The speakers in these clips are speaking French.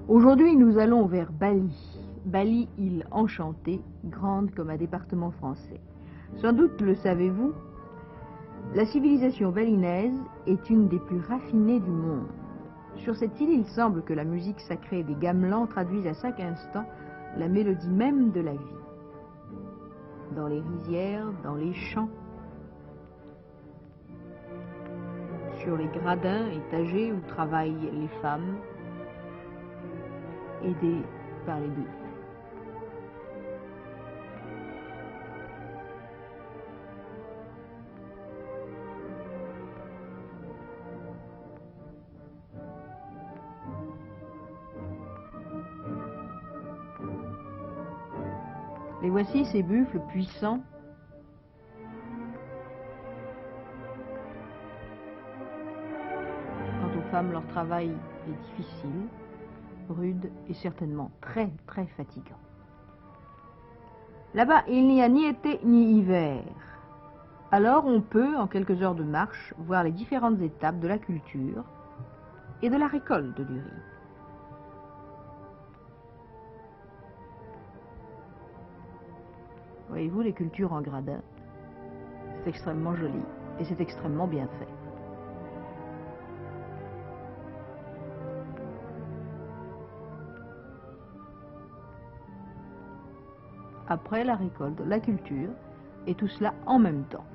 Aujourd'hui, nous allons vers Bali. Bali, île enchantée, grande comme un département français. Sans doute le savez-vous, la civilisation balinaise est une des plus raffinées du monde. Sur cette île, il semble que la musique sacrée des gamelans traduise à chaque instant la mélodie même de la vie. Dans les rizières, dans les champs, sur les gradins étagés où travaillent les femmes, aidées par les buffles. Et voici ces buffles puissants quant aux femmes, leur travail est difficile, rude et certainement très très fatigant. Là-bas, il n'y a ni été ni hiver. Alors on peut, en quelques heures de marche, voir les différentes étapes de la culture et de la récolte du riz. Voyez-vous, les cultures en gradin, c'est extrêmement joli et c'est extrêmement bien fait. Après la récolte, la culture, et tout cela en même temps.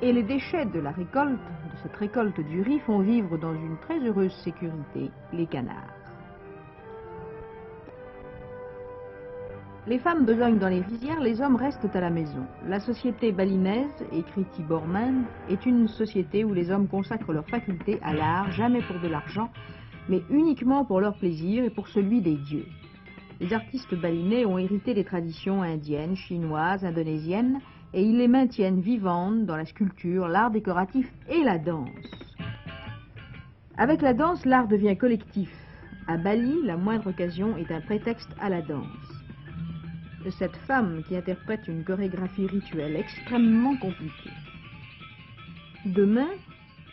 Et les déchets de la récolte, de cette récolte du riz, font vivre dans une très heureuse sécurité les canards. Les femmes besognent dans les rizières, les hommes restent à la maison. La société balinaise, écrit Tiborman, est une société où les hommes consacrent leurs facultés à l'art, jamais pour de l'argent, mais uniquement pour leur plaisir et pour celui des dieux. Les artistes balinais ont hérité des traditions indiennes, chinoises, indonésiennes, et ils les maintiennent vivantes dans la sculpture, l'art décoratif et la danse. Avec la danse, l'art devient collectif. À Bali, la moindre occasion est un prétexte à la danse. Cette femme qui interprète une chorégraphie rituelle extrêmement compliquée. Demain,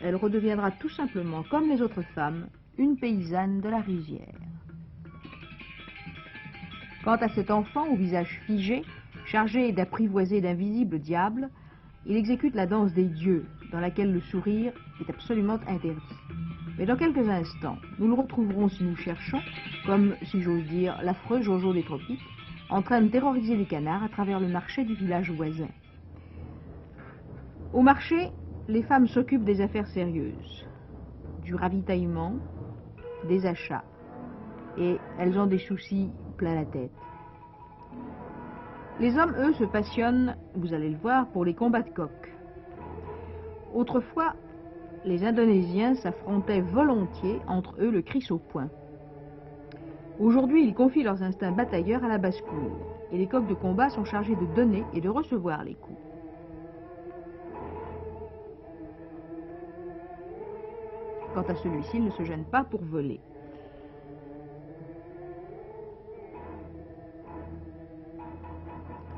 elle redeviendra tout simplement, comme les autres femmes, une paysanne de la rizière. Quant à cet enfant au visage figé, chargé d'apprivoiser d'invisibles diables, il exécute la danse des dieux, dans laquelle le sourire est absolument interdit. Mais dans quelques instants, nous le retrouverons si nous cherchons, comme, si j'ose dire, l'affreux Jojo des tropiques, en train de terroriser les canards à travers le marché du village voisin. Au marché, les femmes s'occupent des affaires sérieuses, du ravitaillement, des achats, et elles ont des soucis plein la tête. Les hommes, eux, se passionnent, vous allez le voir, pour les combats de coqs. Autrefois, les Indonésiens s'affrontaient volontiers entre eux le cris au poing. Aujourd'hui, ils confient leurs instincts batailleurs à la basse-cour, et les coqs de combat sont chargés de donner et de recevoir les coups. Quant à celui-ci, il ne se gêne pas pour voler.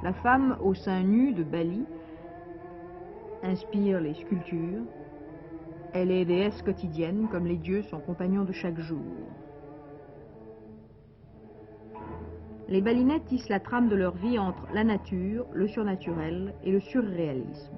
La femme au sein nu de Bali inspire les sculptures. Elle est déesse quotidienne, comme les dieux sont compagnons de chaque jour. Les Balinais tissent la trame de leur vie entre la nature, le surnaturel et le surréalisme.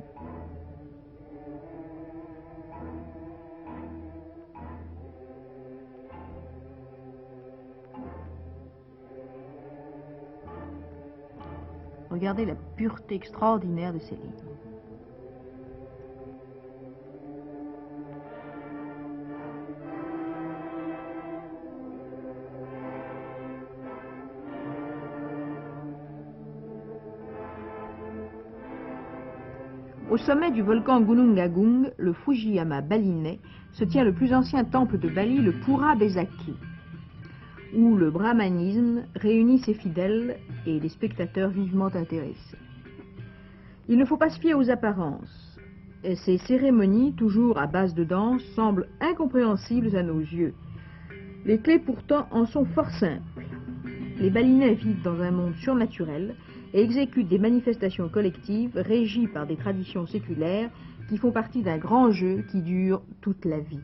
Regardez la pureté extraordinaire de ces lignes. Au sommet du volcan Gunung Agung, le Fujiyama balinais, se tient le plus ancien temple de Bali, le Pura Besaki, où le brahmanisme réunit ses fidèles et les spectateurs vivement intéressés. Il ne faut pas se fier aux apparences. ces cérémonies, toujours à base de danse, semblent incompréhensibles à nos yeux. Les clés pourtant en sont fort simples. Les balinais vivent dans un monde surnaturel et exécutent des manifestations collectives régies par des traditions séculaires qui font partie d'un grand jeu qui dure toute la vie.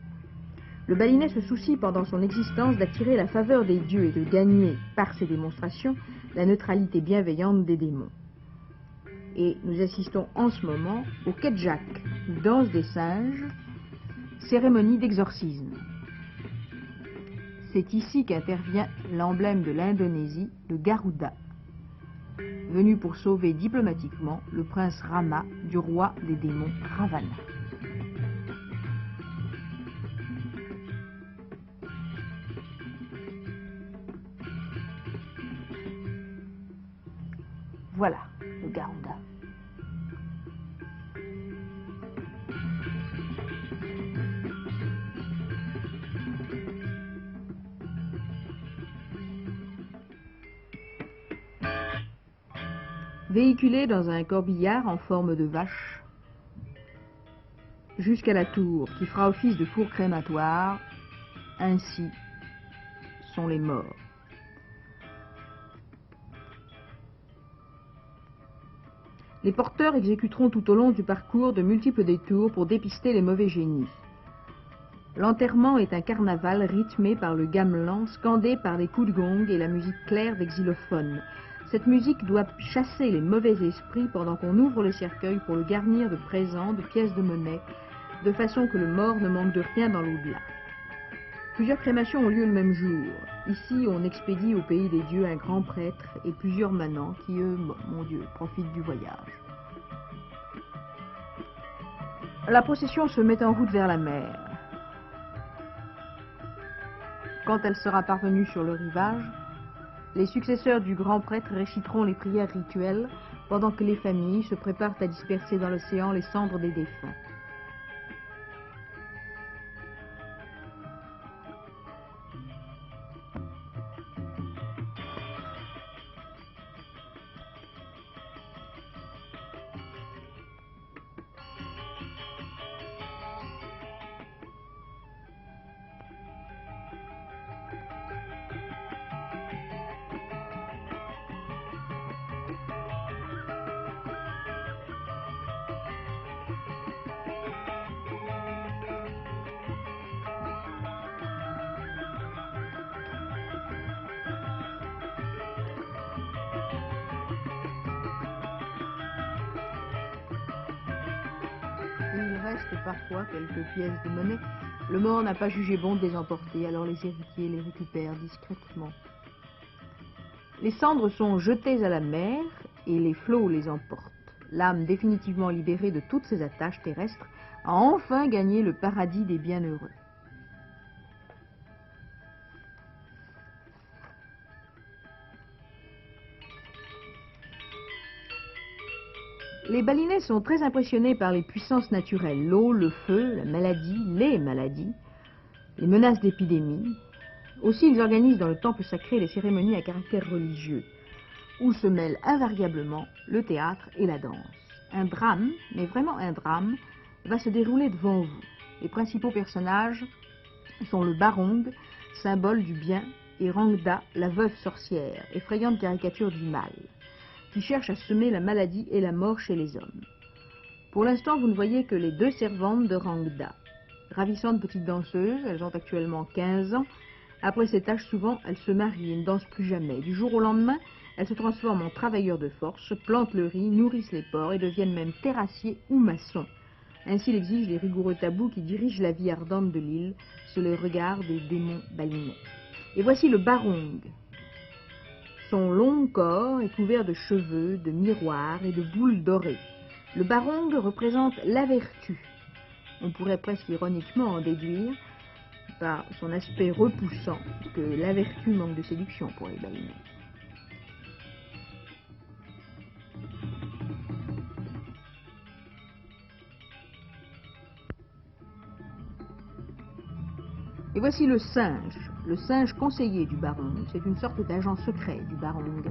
Le balinet se soucie pendant son existence d'attirer la faveur des dieux et de gagner, par ses démonstrations, la neutralité bienveillante des démons. Et nous assistons en ce moment au Kedjak, ou danse des singes, cérémonie d'exorcisme. C'est ici qu'intervient l'emblème de l'Indonésie, le Garuda, venu pour sauver diplomatiquement le prince Rama du roi des démons Ravana. Voilà le Garuda. Véhiculé dans un corbillard en forme de vache, jusqu'à la tour qui fera office de four crématoire, ainsi sont les morts. Les porteurs exécuteront tout au long du parcours de multiples détours pour dépister les mauvais génies. L'enterrement est un carnaval rythmé par le gamelan, scandé par les coups de gong et la musique claire des xylophones. Cette musique doit chasser les mauvais esprits pendant qu'on ouvre le cercueil pour le garnir de présents, de pièces de monnaie, de façon que le mort ne manque de rien dans l'au-delà. Plusieurs crémations ont lieu le même jour. Ici, on expédie au pays des dieux un grand prêtre et plusieurs manants qui, eux, mon Dieu, profitent du voyage. La procession se met en route vers la mer. Quand elle sera parvenue sur le rivage, les successeurs du grand prêtre réciteront les prières rituelles pendant que les familles se préparent à disperser dans l'océan les cendres des défunts. Il reste parfois quelques pièces de monnaie. Le mort n'a pas jugé bon de les emporter, alors les héritiers les récupèrent discrètement. Les cendres sont jetées à la mer et les flots les emportent. L'âme définitivement libérée de toutes ses attaches terrestres a enfin gagné le paradis des bienheureux. Les balinais sont très impressionnés par les puissances naturelles, l'eau, le feu, la maladie, les maladies, les menaces d'épidémie. Aussi, ils organisent dans le temple sacré les cérémonies à caractère religieux, où se mêlent invariablement le théâtre et la danse. Un drame, mais vraiment un drame, va se dérouler devant vous. Les principaux personnages sont le Barong, symbole du bien, et Rangda, la veuve sorcière, effrayante caricature du mal, qui cherche à semer la maladie et la mort chez les hommes. Pour l'instant, vous ne voyez que les deux servantes de Rangda. Ravissantes petites danseuses, elles ont actuellement 15 ans. Après cet âge, souvent, elles se marient et ne dansent plus jamais. Du jour au lendemain, elles se transforment en travailleurs de force, plantent le riz, nourrissent les porcs et deviennent même terrassiers ou maçons. Ainsi l'exigent les rigoureux tabous qui dirigent la vie ardente de l'île sous le regard des démons balinais. Et voici le Barong. Son long corps est couvert de cheveux, de miroirs et de boules dorées. Le Barong représente la vertu. On pourrait presque ironiquement en déduire, par son aspect repoussant, que la vertu manque de séduction pour les balinais. Et voici le singe conseiller du Barong. C'est une sorte d'agent secret du Barong.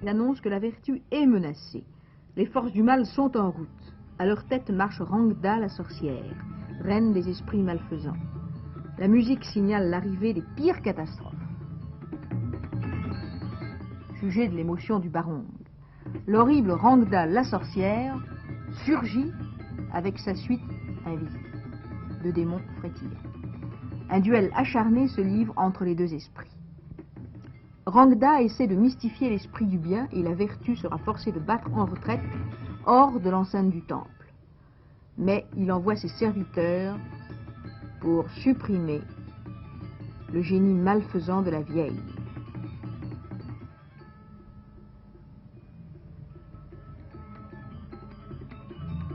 Il annonce que la vertu est menacée. Les forces du mal sont en route. À leur tête marche Rangda la sorcière, reine des esprits malfaisants. La musique signale l'arrivée des pires catastrophes. Sujet de l'émotion du Barong. L'horrible Rangda la sorcière surgit avec sa suite invisible de démons frétillés. Un duel acharné se livre entre les deux esprits. Rangda essaie de mystifier l'esprit du bien et la vertu sera forcée de battre en retraite hors de l'enceinte du temple. Mais il envoie ses serviteurs pour supprimer le génie malfaisant de la vieille.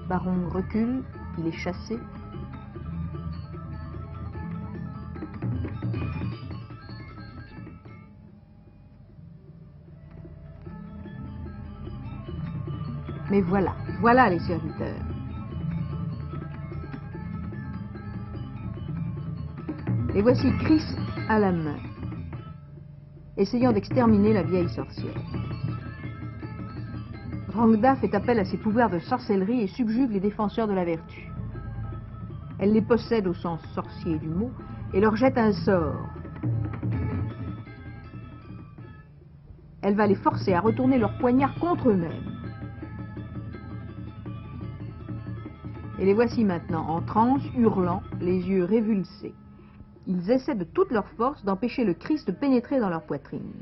Barong recule, il est chassé. Mais voilà les serviteurs. Et voici Chris à la main, essayant d'exterminer la vieille sorcière. Rangda fait appel à ses pouvoirs de sorcellerie et subjugue les défenseurs de la vertu. Elle les possède au sens sorcier du mot et leur jette un sort. Elle va les forcer à retourner leurs poignards contre eux-mêmes. Et les voici maintenant en transe, hurlant, les yeux révulsés. Ils essaient de toute leur force d'empêcher le Christ de pénétrer dans leur poitrine.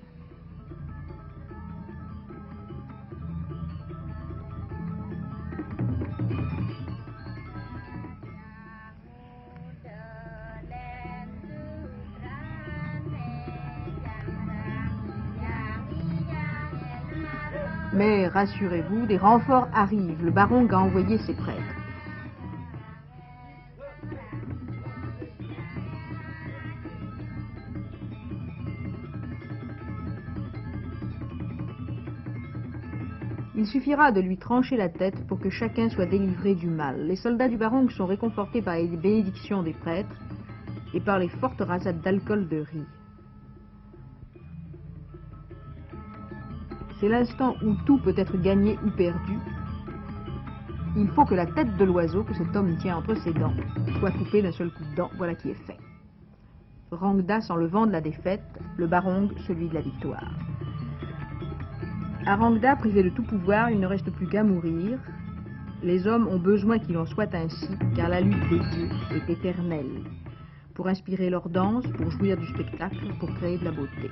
Mais rassurez-vous, des renforts arrivent. Le Barong a envoyé ses prêtres. Il suffira de lui trancher la tête pour que chacun soit délivré du mal. Les soldats du Barong sont réconfortés par les bénédictions des prêtres et par les fortes rasades d'alcool de riz. C'est l'instant où tout peut être gagné ou perdu. Il faut que la tête de l'oiseau que cet homme tient entre ses dents soit coupée d'un seul coup de dent. Voilà qui est fait. Rangda sent le vent de la défaite, le Barong celui de la victoire. À Rangda, privé de tout pouvoir, il ne reste plus qu'à mourir. Les hommes ont besoin qu'il en soit ainsi, car la lutte des dieux est éternelle. Pour inspirer leur danse, pour jouir du spectacle, pour créer de la beauté.